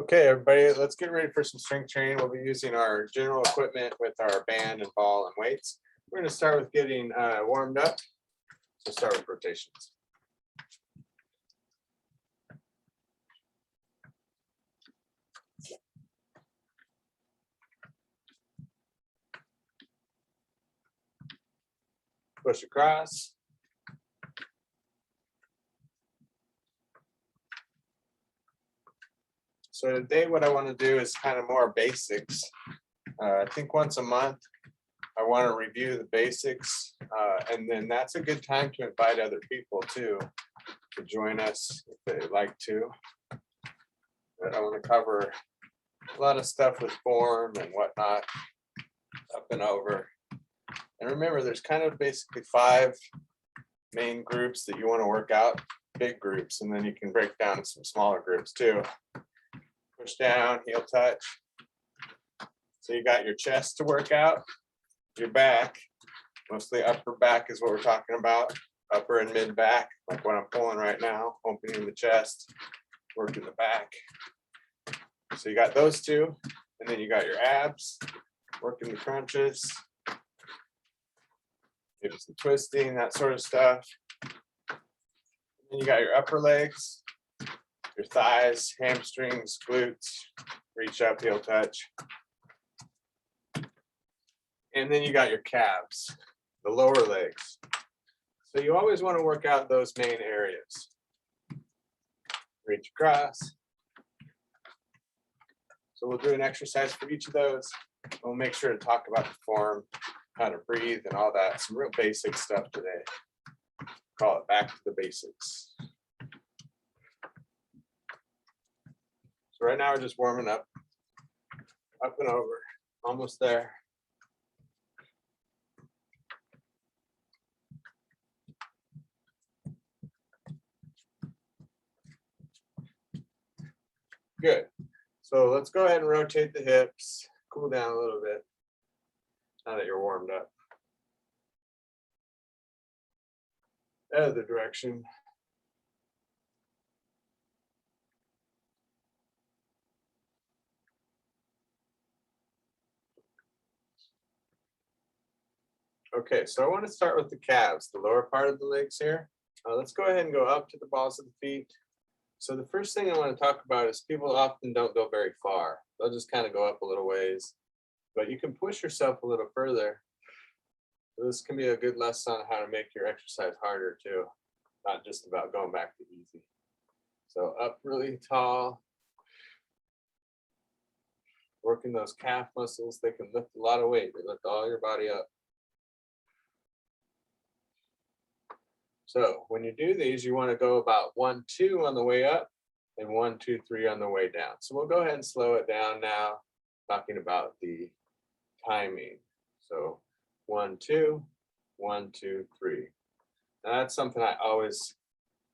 Okay, everybody, let's get ready for some strength training. We'll be using our general equipment with our band and ball and weights. We're going to start with getting warmed up. So start with rotations. Push across. So today what I want to do is kind of more basics. I think once a month I want to review the basics, and then that's a good time to invite other people too to join us if they'd like to. But I want to cover a lot of stuff with form and whatnot, up and over. And remember, there's kind of basically 5 main groups that you want to work out, big groups, and then you can break down into some smaller groups too. Push down, heel touch. So you got your chest to work out, your back, mostly upper back is what we're talking about, upper and mid back, like what I'm pulling right now, opening the chest, working the back. So you got those 2, and then you got your abs, working the crunches, maybe some twisting, that sort of stuff. And then you got your upper legs, your thighs, hamstrings, glutes, reach up, heel touch. And then you got your calves, the lower legs. So you always want to work out those main areas. Reach across. So we'll do an exercise for each of those. We'll make sure to talk about the form, how to breathe and all that. Some real basic stuff today. Call it back to the basics. So right now we're just warming up and over, almost there. Good. So let's go ahead and rotate the hips, cool down a little bit now that you're warmed up. Other direction. Okay, so I want to start with the calves, the lower part of the legs here. Let's go ahead and go up to the balls of the feet. So the first thing I want to talk about is people often don't go very far. They'll just kind of go up a little ways, but you can push yourself a little further. So this can be a good lesson on how to make your exercise harder too, not just about going back to easy. So up really tall, working those calf muscles. They can lift a lot of weight. They lift all your body up. So when you do these, you want to go about 1, 2 on the way up and 1, 2, 3 on the way down. So we'll go ahead and slow it down now, talking about the timing. So 1, 2, 1, 2, 3. Now that's something I always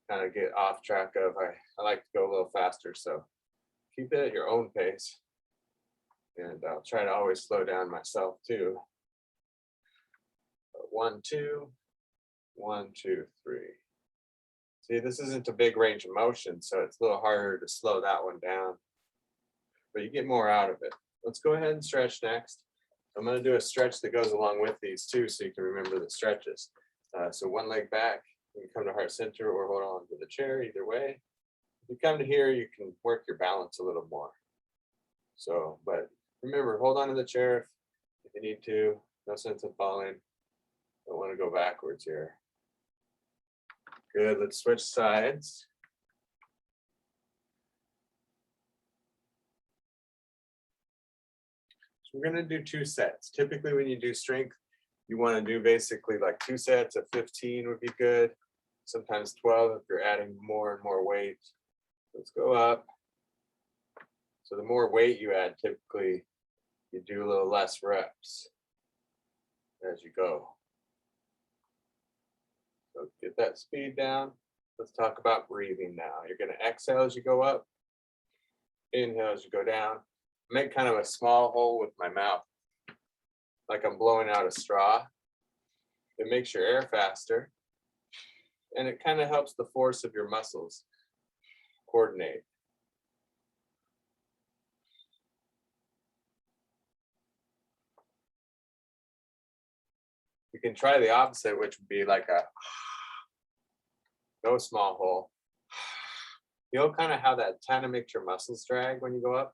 kind of get off track of. I like to go a little faster, so keep it at your own pace. And I'll try to always slow down myself too. 1, 2. 1, 2, 3. See, this isn't a big range of motion, so it's a little harder to slow that one down, but you get more out of it. Let's go ahead and stretch next. I'm going to do a stretch that goes along with these too, so you can remember the stretches. So one leg back, you can come to heart center or hold on to the chair, either way. If you come to here, you can work your balance a little more. So, but remember, hold on to the chair if you need to. No sense of falling. Don't want to go backwards here. Good, let's switch sides. So we're going to do 2 sets. Typically when you do strength, you want to do basically like 2 sets of 15 would be good. Sometimes 12 if you're adding more and more weight. Let's go up. So the more weight you add, typically you do a little less reps as you go. So get that speed down. Let's talk about breathing now. You're going to exhale as you go up, inhale as you go down. Make kind of a small hole with my mouth, like I'm blowing out a straw. It makes your air faster, and it kind of helps the force of your muscles coordinate. You can try the opposite, which would be like a no small hole. Feel kind of how that kind of makes your muscles drag when you go up.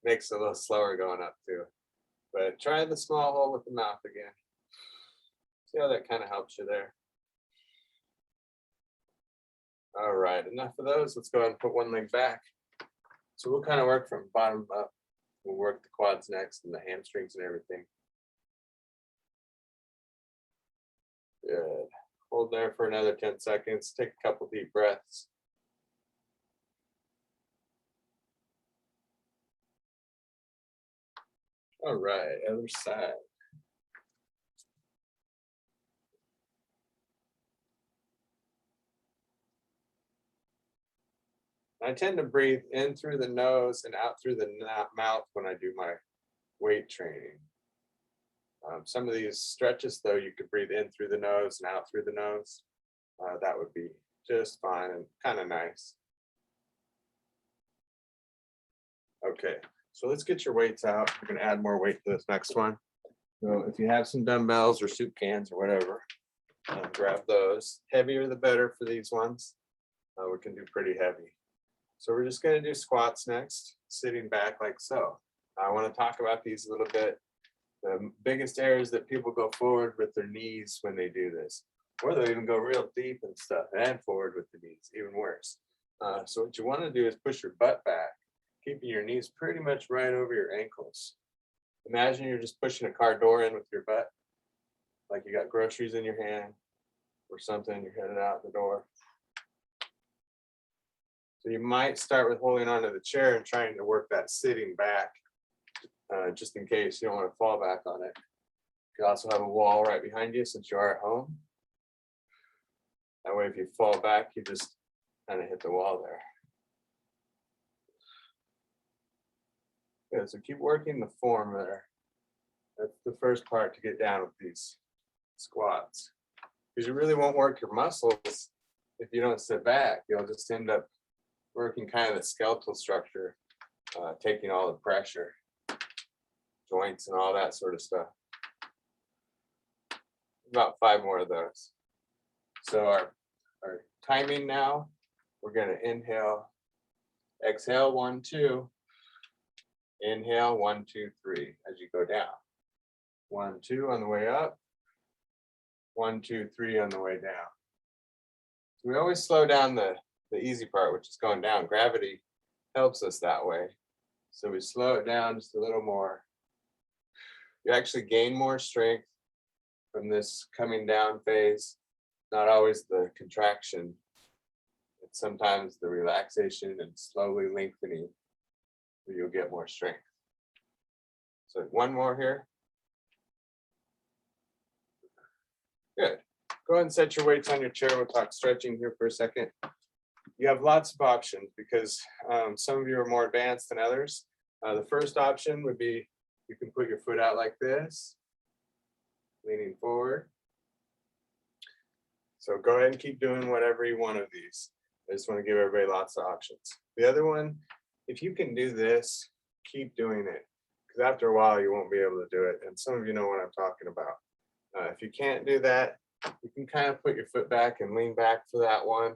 Makes it a little slower going up too. But try the small hole with the mouth again. See how that kind of helps you there. All right, enough of those. Let's go ahead and put one leg back. So we'll kind of work from bottom up. We'll work the quads next and the hamstrings and everything. Good. Hold there for another 10 seconds. Take a couple deep breaths. All right, other side. I tend to breathe in through the nose and out through the mouth when I do my weight training. Some of these stretches, though, you could breathe in through the nose and out through the nose. That would be just fine and kind of nice. Okay, so let's get your weights out. We're going to add more weight to this next one. So if you have some dumbbells or soup cans or whatever, grab those. Heavier the better for these ones. We can do pretty heavy. So we're just going to do squats next, sitting back like so. I want to talk about these a little bit. The biggest errors that people go forward with their knees when they do this, or they'll even go real deep and stuff and forward with the knees, even worse. So what you want to do is push your butt back, keeping your knees pretty much right over your ankles. Imagine you're just pushing a car door in with your butt, like you got groceries in your hand or something, you're headed out the door. So you might start with holding onto the chair and trying to work that sitting back, just in case you don't want to fall back on it. You also have a wall right behind you since you are at home. That way, if you fall back, you just kind of hit the wall there. Good, so keep working the form there. That's the first part to get down with these squats. Because you really won't work your muscles if you don't sit back. You'll just end up working kind of the skeletal structure, taking all the pressure, joints and all that sort of stuff. About 5 more of those. So our timing now, we're going to inhale, exhale 1, 2, inhale 1, 2, 3 as you go down. 1, 2 on the way up, 1, 2, 3 on the way down. So we always slow down the easy part, which is going down. Gravity helps us that way. So we slow it down just a little more. You actually gain more strength from this coming down phase. Not always the contraction. It's sometimes the relaxation and slowly lengthening where you'll get more strength. So 1 more here. Good. Go ahead and set your weights on your chair. We'll talk stretching here for a second. You have lots of options because some of you are more advanced than others. The first option would be you can put your foot out like this, leaning forward. So go ahead and keep doing whatever you want of these. I just want to give everybody lots of options. The other one, if you can do this, keep doing it. Because after a while, you won't be able to do it. And some of you know what I'm talking about. If you can't do that, you can kind of put your foot back and lean back for that one.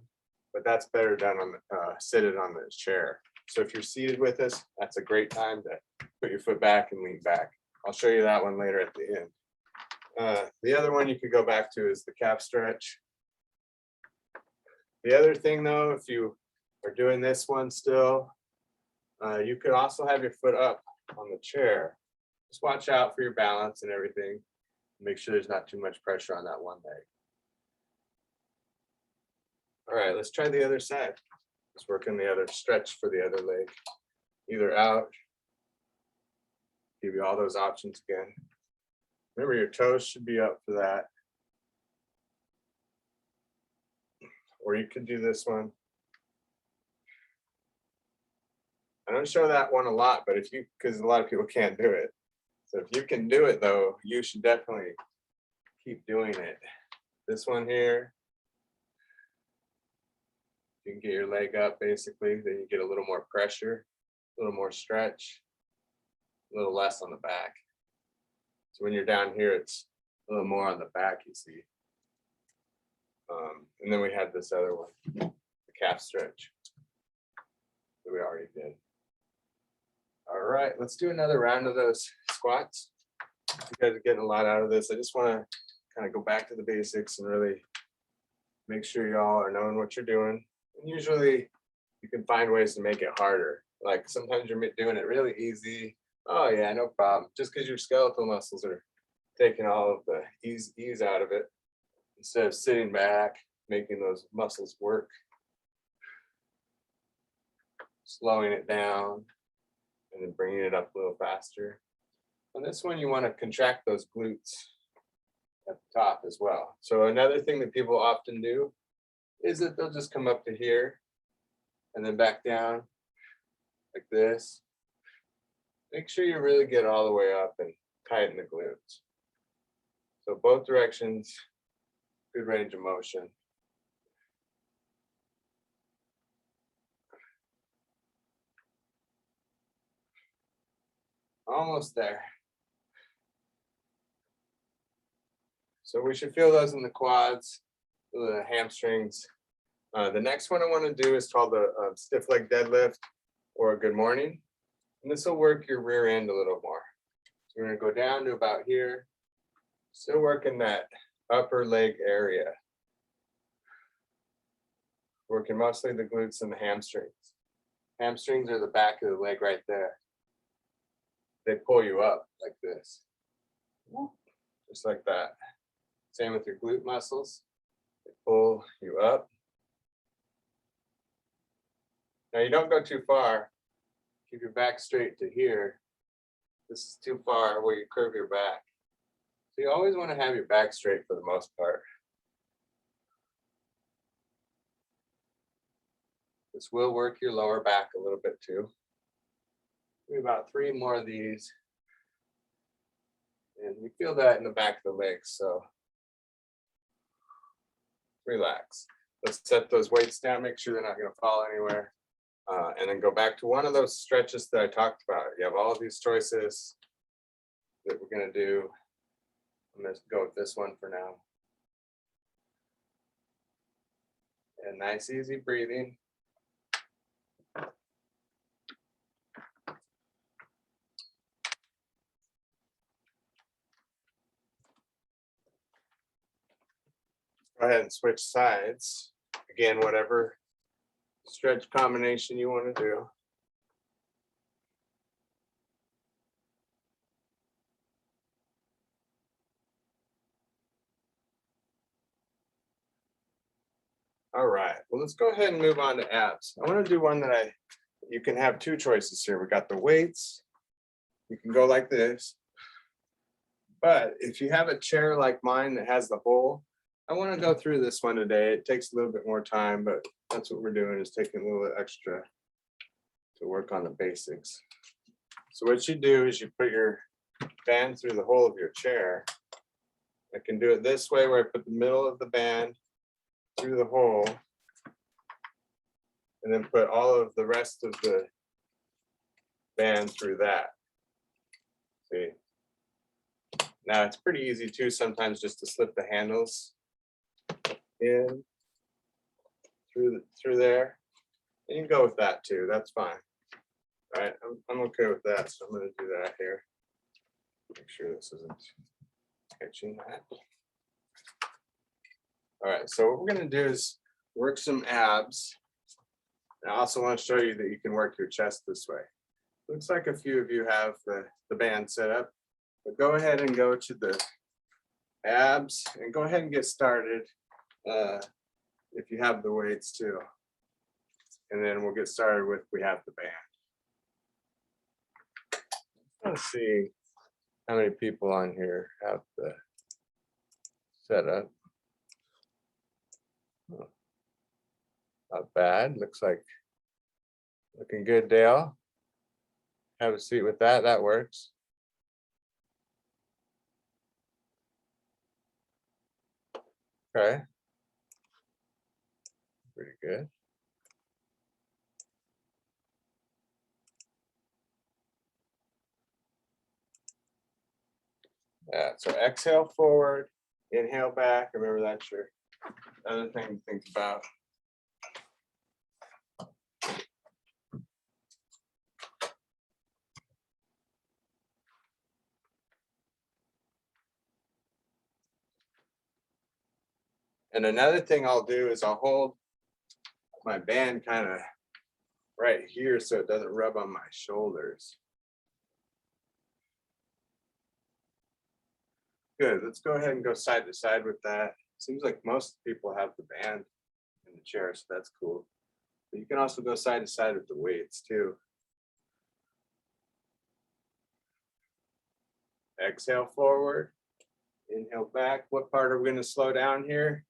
But that's better done on the seated on the chair. So if you're seated with us, that's a great time to put your foot back and lean back. I'll show you that one later at the end. The other one you could go back to is the calf stretch. The other thing though, if you are doing this one still, you could also have your foot up on the chair. Just watch out for your balance and everything. Make sure there's not too much pressure on that one leg. All right, let's try the other side. Let's work on the other stretch for the other leg. Either out, give you all those options again. Remember, your toes should be up for that. Or you could do this one. I don't show that one a lot, but if you, because a lot of people can't do it. So if you can do it though, you should definitely keep doing it. This one here, you can get your leg up basically, then you get a little more pressure, a little more stretch, a little less on the back. So when you're down here, it's a little more on the back, you see. And then we had this other one, the calf stretch that we already did. All right, let's do another round of those squats. You guys are getting a lot out of this. I just want to kind of go back to the basics and really make sure y'all are knowing what you're doing. And usually you can find ways to make it harder. Like sometimes you're doing it really easy. Oh yeah, no problem. Just because your skeletal muscles are taking all of the ease out of it, instead of sitting back, making those muscles work, slowing it down, and then bringing it up a little faster. On this one, you want to contract those glutes at the top as well. So another thing that people often do is that they'll just come up to here and then back down like this. Make sure you really get all the way up and tighten the glutes. So both directions, good range of motion. Almost there. So we should feel those in the quads, the hamstrings. The next one I want to do is called the stiff leg deadlift or a good morning. And this will work your rear end a little more. So we're going to go down to about here. Still working that upper leg area. Working mostly the glutes and the hamstrings. Hamstrings are the back of the leg right there. They pull you up like this. Just like that. Same with your glute muscles. They pull you up. Now you don't go too far. Keep your back straight to here. This is too far where you curve your back. So you always want to have your back straight for the most part. This will work your lower back a little bit too. Maybe about 3 more of these. And you feel that in the back of the legs, so relax. Let's set those weights down, make sure they're not going to fall anywhere. And then go back to one of those stretches that I talked about. You have all of these choices that we're going to do. I'm going to go with this one for now. And nice, easy breathing. Go ahead and switch sides. Again, whatever stretch combination you want to do. All right, well, let's go ahead and move on to abs. I want to do one that you can have 2 choices here. We got the weights. You can go like this. But if you have a chair like mine that has the hole, I want to go through this one today. It takes a little bit more time, but that's what we're doing, is taking a little extra to work on the basics. So what you do is you put your band through the hole of your chair. I can do it this way, where I put the middle of the band through the hole and then put all of the rest of the band through that. See? Now it's pretty easy too sometimes just to slip the handles in through there. And you can go with that too, that's fine. All right, I'm okay with that, so I'm going to do that here. Make sure this isn't catching that. All right, so what we're going to do is work some abs. And I also want to show you that you can work your chest this way. Looks like a few of you have the band set up, but go ahead and go to the abs and go ahead and get started if you have the weights too. And then we'll get started with, we have the band. Let's see how many people on here have the setup. Not bad. Looks like looking good, Dale. Have a seat with that. That works. Okay. Pretty good. Yeah, so exhale forward, inhale back. Remember that's your other thing to think about. And another thing I'll do is I'll hold my band kind of right here so it doesn't rub on my shoulders. Good, let's go ahead and go side to side with that. Seems like most people have the band in the chair, so that's cool. But you can also go side to side with the weights too. Exhale forward, inhale back. What part are we going to slow down here?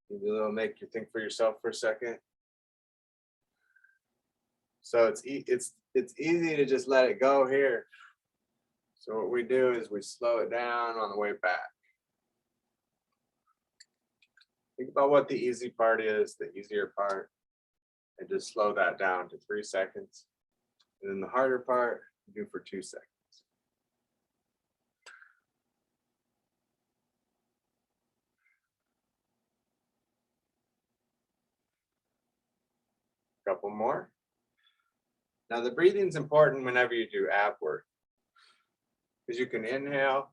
Maybe a little make you think for yourself for a second. So it's easy to just let it go here. So what we do is we slow it down on the way back. Think about what the easy part is, the easier part, and just slow that down to 3 seconds. And then the harder part, do for 2 seconds. Couple more. Now the breathing is important whenever you do ab work, because you can inhale,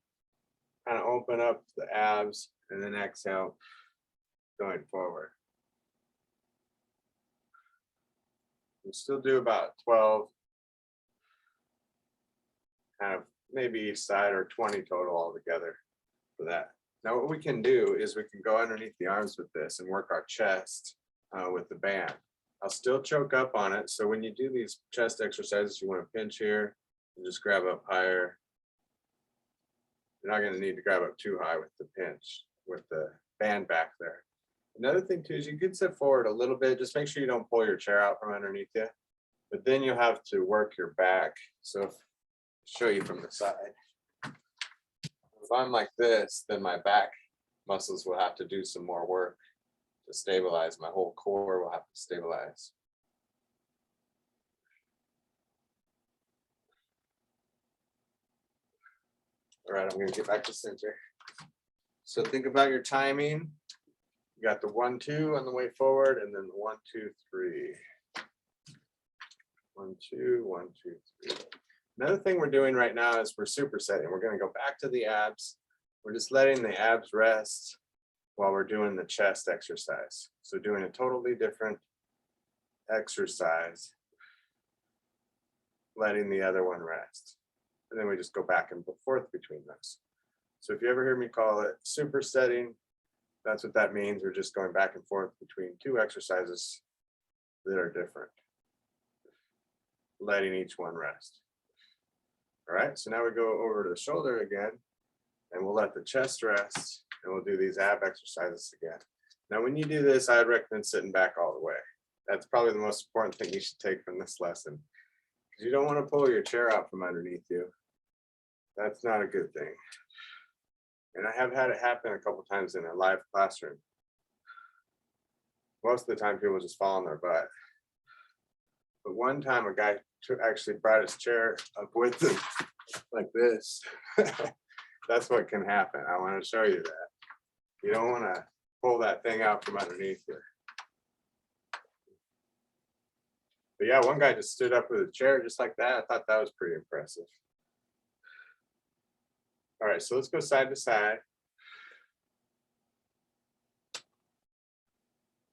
kind of open up the abs, and then exhale, going forward. You still do about 12, kind of maybe each side, or 20 total altogether for that. Now what we can do is we can go underneath the arms with this and work our chest with the band. I'll still choke up on it. So when you do these chest exercises, you want to pinch here and just grab up higher. You're not going to need to grab up too high with the pinch, with the band back there. Another thing too is you could sit forward a little bit. Just make sure you don't pull your chair out from underneath you. But then you'll have to work your back. So if, show you from the side. If I'm like this, then my back muscles will have to do some more work to stabilize. My whole core will have to stabilize. All right, I'm going to get back to center. So think about your timing. You got the 1, 2 on the way forward, and then the 1, 2, 3. 1, 2, 1, 2, 3. Another thing we're doing right now is we're supersetting. We're going to go back to the abs. We're just letting the abs rest while we're doing the chest exercise. So doing a totally different exercise, letting the other one rest. And then we just go back and forth between those. So if you ever hear me call it supersetting, that's what that means. We're just going back and forth between 2 exercises that are different, letting each one rest. All right, so now we go over to the shoulder again, and we'll let the chest rest, and we'll do these ab exercises again. Now, when you do this, I'd recommend sitting back all the way. That's probably the most important thing you should take from this lesson, because you don't want to pull your chair out from underneath you. That's not a good thing. And I have had it happen a couple times in a live classroom. Most of the time, people just fall on their butt. But one time, a guy actually brought his chair up with him like this. That's what can happen. I want to show you that. You don't want to pull that thing out from underneath you. But yeah, one guy just stood up with a chair just like that. I thought that was pretty impressive. All right, so let's go side to side.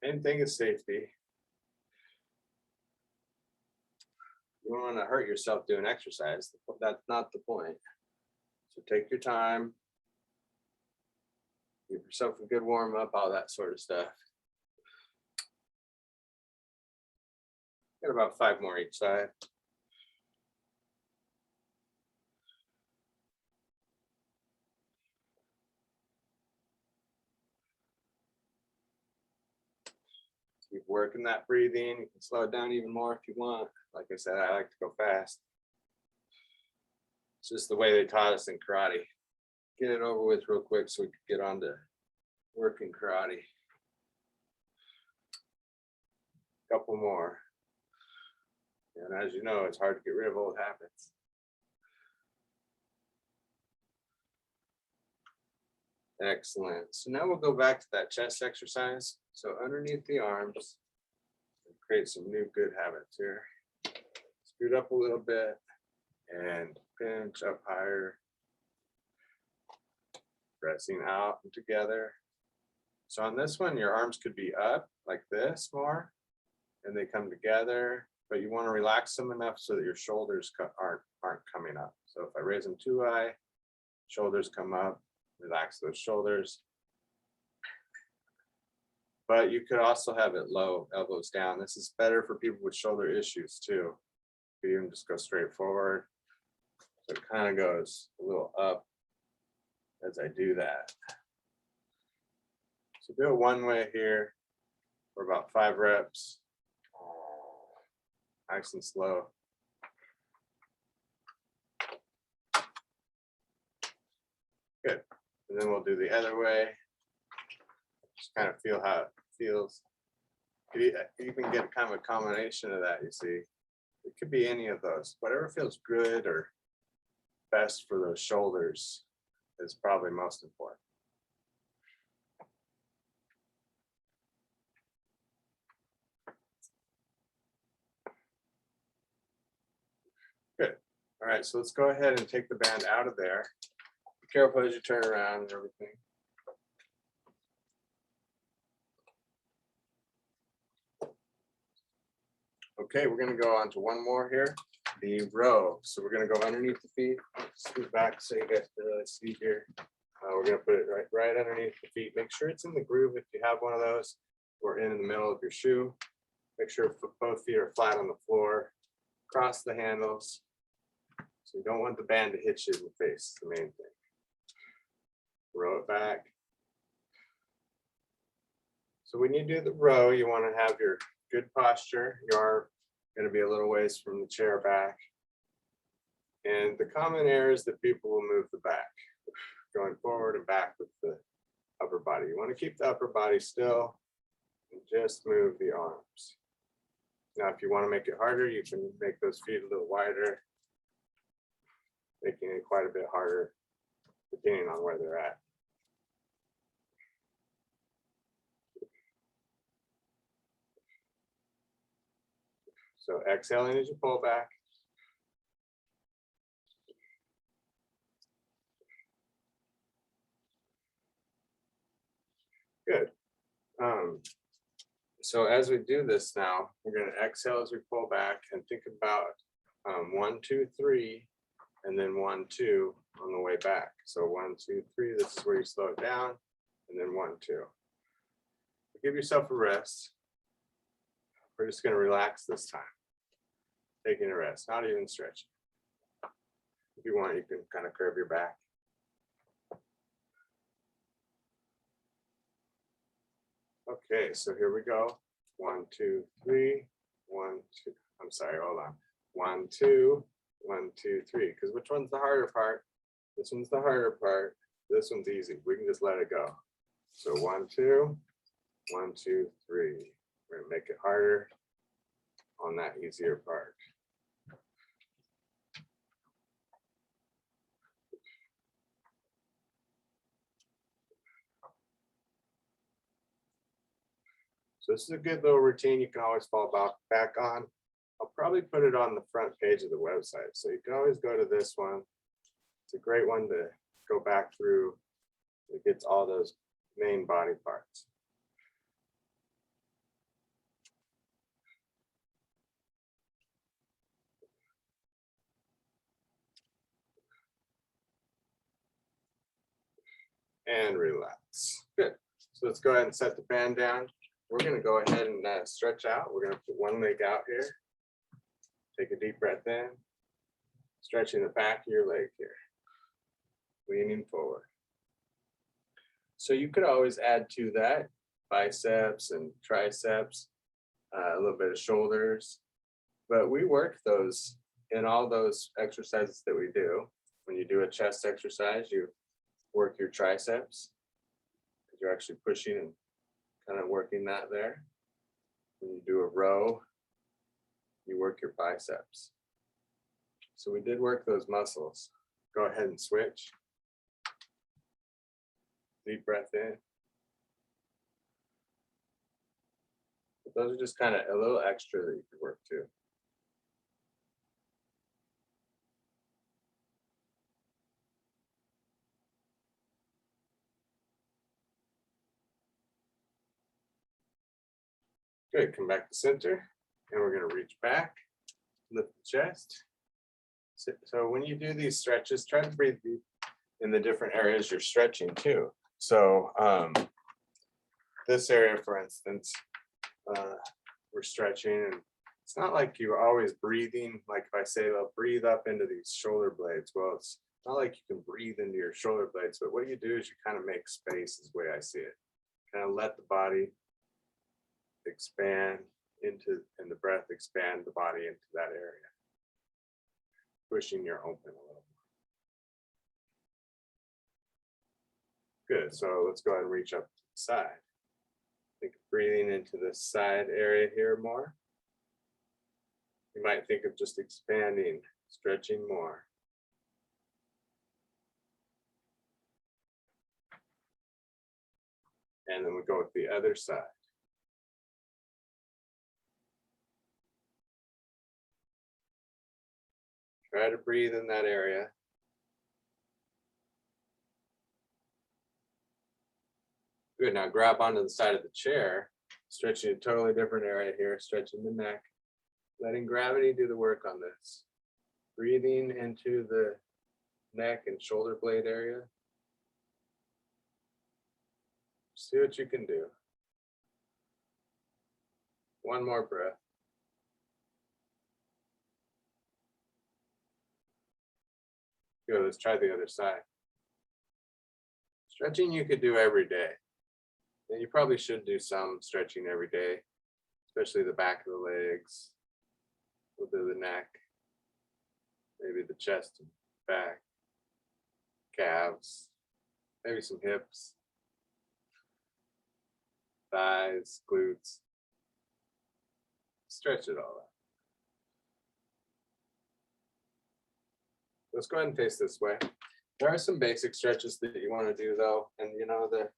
Main thing is safety. You don't want to hurt yourself doing exercise. That's not the point. So take your time. Give yourself a good warm up, all that sort of stuff. Got about 5 more each side. Keep working that breathing. You can slow it down even more if you want. Like I said, I like to go fast. It's just the way they taught us in karate. Get it over with real quick so we can get on to working karate. Couple more. And as you know, it's hard to get rid of old habits. Excellent. So now we'll go back to that chest exercise. So underneath the arms, create some new good habits here. Scoot up a little bit and pinch up higher. Pressing out and together. So on this one, your arms could be up like this more, and they come together, but you want to relax them enough so that your shoulders aren't coming up. So if I raise them too high, shoulders come up, relax those shoulders. But you could also have it low, elbows down. This is better for people with shoulder issues too. You can even just go straight forward. So it kind of goes a little up as I do that. So do it one way here for about 5 reps. Nice and slow. Good. And then we'll do the other way. Just kind of feel how it feels. You can get kind of a combination of that, you see. It could be any of those. Whatever feels good or best for those shoulders is probably most important. Good. All right, so let's go ahead and take the band out of there. Be careful as you turn around and everything. Okay, we're going to go on to one more here, the row. So we're going to go underneath the feet. Scoot back so you guys can really see here. We're going to put it right underneath the feet. Make sure it's in the groove if you have one of those, or in the middle of your shoe. Make sure both feet are flat on the floor. Cross the handles. So you don't want the band to hit you in the face, the main thing. Row it back. So when you do the row, you want to have your good posture. You are going to be a little ways from the chair back. And the common error is that people will move the back, going forward and back with the upper body. You want to keep the upper body still and just move the arms. Now, if you want to make it harder, you can make those feet a little wider, making it quite a bit harder, depending on where they're at. So exhaling as you pull back. Good. So as we do this now, we're going to exhale as we pull back and think about 1, 2, 3, and then 1, 2 on the way back. So 1, 2, 3, this is where you slow it down, and then 1, 2. Give yourself a rest. We're just going to relax this time. Taking a rest, not even stretching. If you want, you can kind of curve your back. Okay, so here we go. 1, 2, 3, 1, 2. I'm sorry, hold on. 1, 2, 1, 2, 3. Because which one's the harder part? This one's the harder part. This one's easy. We can just let it go. So 1, 2, 1, 2, 3. We're gonna make it harder on that easier part. So this is a good little routine you can always fall back on. I'll probably put it on the front page of the website. So you can always go to this one. It's a great one to go back through. It gets all those main body parts. And relax. Good. So let's go ahead and set the band down. We're going to go ahead and stretch out. We're going to put one leg out here. Take a deep breath in. Stretching the back of your leg here. Leaning forward. So you could always add to that biceps and triceps, a little bit of shoulders. But we work those in all those exercises that we do. When you do a chest exercise, you work your triceps. You're actually pushing and kind of working that there. When you do a row, you work your biceps. So we did work those muscles. Go ahead and switch. Deep breath in. But those are just kind of a little extra that you could work to. Good, come back to center, and we're gonna reach back, lift the chest. So when you do these stretches, try to breathe deep in the different areas you're stretching too. So this area, for instance, we're stretching, and it's not like you're always breathing. Like if I say, well, breathe up into these shoulder blades. Well, it's not like you can breathe into your shoulder blades, but what you do is you kind of make space, is the way I see it. Kind of let the body expand into, and the breath expand the body into that area, pushing your open a little more. Good, so let's go ahead and reach up to the side. Think of breathing into this side area here more. You might think of just expanding, stretching more. And then we go with the other side. Try to breathe in that area. Good, now grab onto the side of the chair, stretching a totally different area here, stretching the neck, letting gravity do the work on this. Breathing into the neck and shoulder blade area. See what you can do. One more breath. Good, let's try the other side. Stretching you could do every day. And you probably should do some stretching every day, especially the back of the legs, a little bit of the neck, maybe the chest and back, calves, maybe some hips, thighs, glutes. Stretch it all out. Let's go ahead and face this way. There are some basic stretches that you want to do though, and you know, the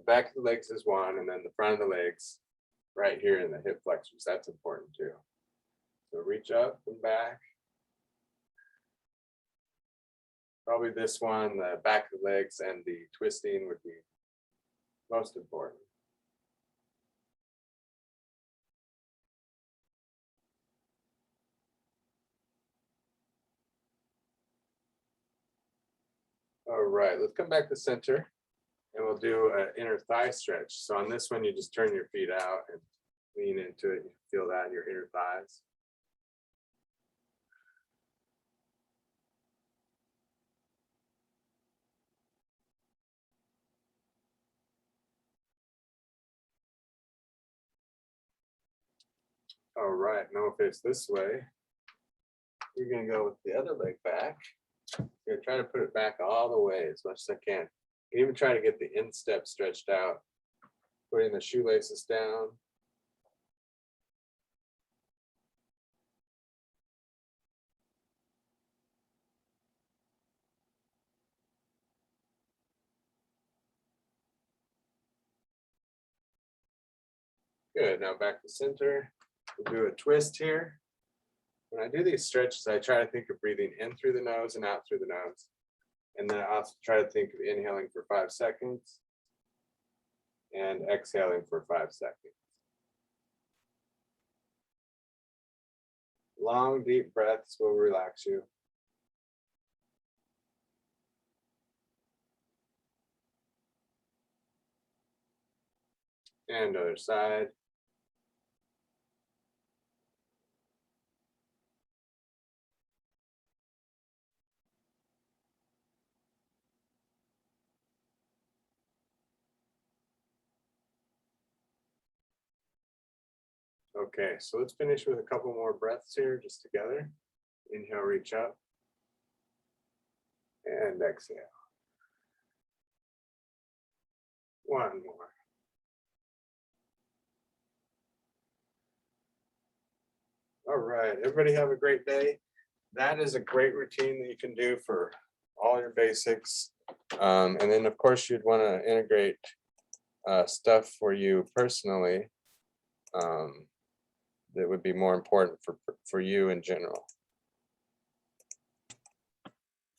back of the legs is one, and then the front of the legs right here in the hip flexors, that's important too. So reach up and back. Probably this one, the back of the legs and the twisting would be most important. All right, let's come back to center, and we'll do an inner thigh stretch. So on this one, you just turn your feet out and lean into it. You feel that in your inner thighs. All right, now we'll face this way. We're gonna go with the other leg back. I'm gonna try to put it back all the way as much as I can. You can even try to get the instep stretched out, putting the shoelaces down. Good, now back to center. We'll do a twist here. When I do these stretches, I try to think of breathing in through the nose and out through the nose. And then I also try to think of inhaling for 5 seconds and exhaling for 5 seconds. Long, deep breaths will relax you. And other side. Okay, so let's finish with a couple more breaths here, just together. Inhale, reach up. And exhale. One more. All right, everybody have a great day. That is a great routine that you can do for all your basics. And then of course you'd want to integrate stuff for you personally that would be more important for you in general.